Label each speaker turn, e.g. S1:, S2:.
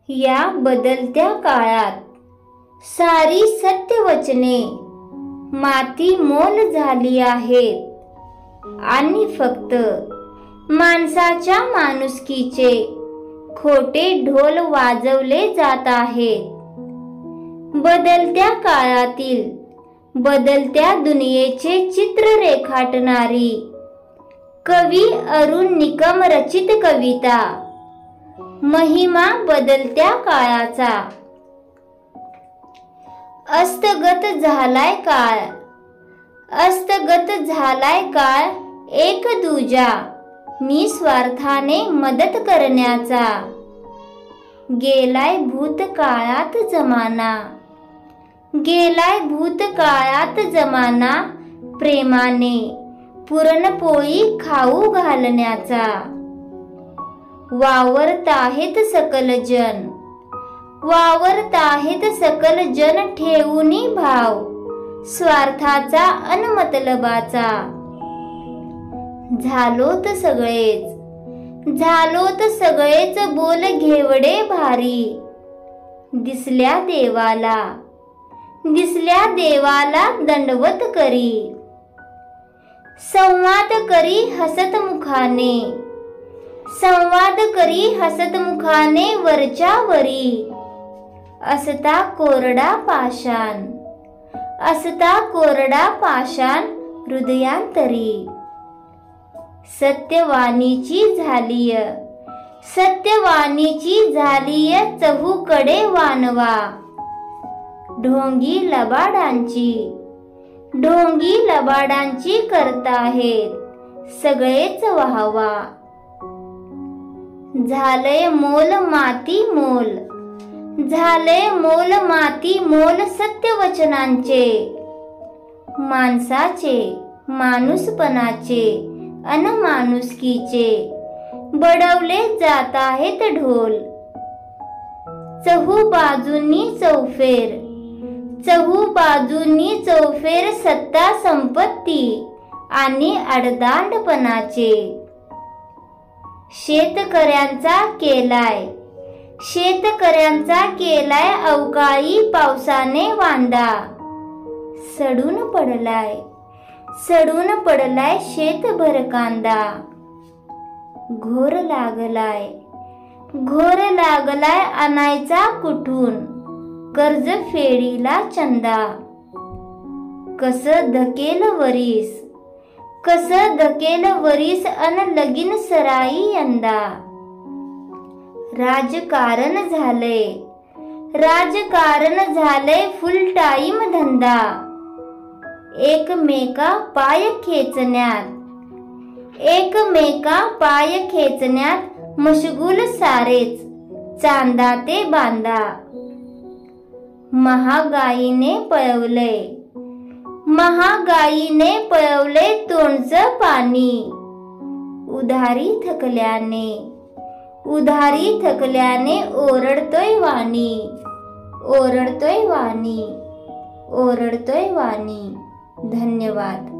S1: या बदलत्या काळात सारी सत्यवचने माती मोल झाली आहेत आणि फक्त माणसाच्या माणुसकीचे खोटे ढोल वाजवले जात आहेत. बदलत्या काळातील बदलत्या दुनियेचे चित्र रेखाटणारी कवी अरुण निकम रचित कविता महिमा बदलत्या काळाचा. अस्तगत झालाय काळ, अस्तगत झालाय काळ एक दुजा निस्वार्थाने मदत करण्याचा. गेलाय भूतकाळात जमाना, गेलाय भूतकाळात जमाना प्रेमाने पुरणपोळी खाऊ घालण्याचा. वावरताहेत सकल जन, वावरताहेत सकल जन ठेवूनी भाव स्वार्थाचा अन मतलबाचा. झालोत सगळेच, झालोत सगळेच बोल घेवडे भारी. दिसल्या देवाला, दिसल्या देवाला दंडवत करी. संवाद करी हसत मुखाने, संवाद करी हसत मुखाने वरच्या वरी. असता कोरडा पाषाण, असता कोरडा पाषाण हृदयांतरी. सत्यवाणीची झालीय, सत्यवाणीची झालीय चहूकडे वानवा. ढोंगी लबाडांची, ढोंगी लबाडांची करताहेत सगळेच वाहवा. झालंय मोल माती मोल, झालंय मोल माती मोल सत्यवचनांचे. माणसाचे माणूसपणाचे अन माणुसकीचे बडवले जात आहेत ढोल. चहू बाजूंनी चौफेर, चहू बाजूंनी चौफेर सत्ता संपत्ती आणि अडदांडपणाचे. शेतकऱ्यांचा केलाय, शेतकऱ्यांचा केलाय अवकाळी पावसाने वांदा. सडून पडलाय, सडून पडलाय शेतभर कांदा. घोर लागलाय, घोर लागलाय आणायचा कुठून कर्ज फेडीला चंदा. कस धकेल वरीस, कस धकेल वरीस अन लगीन सराई यंदा. राजकारण झालंय, राजकारण झालंय फुल टाईम धंदा. एकमेका पाय खेचण्यात, एकमेका पाय खेचण्यात मशगूल सारेच चांदा ते बांधा. महागाईने पळवलंय, महागाईने पळवलंय तोंडचं पाणी. उधारी थकल्याने, उधारी थकल्याने ओरडतोय वाणी, ओरडतोय वाणी, ओरडतोय वाणी. धन्यवाद.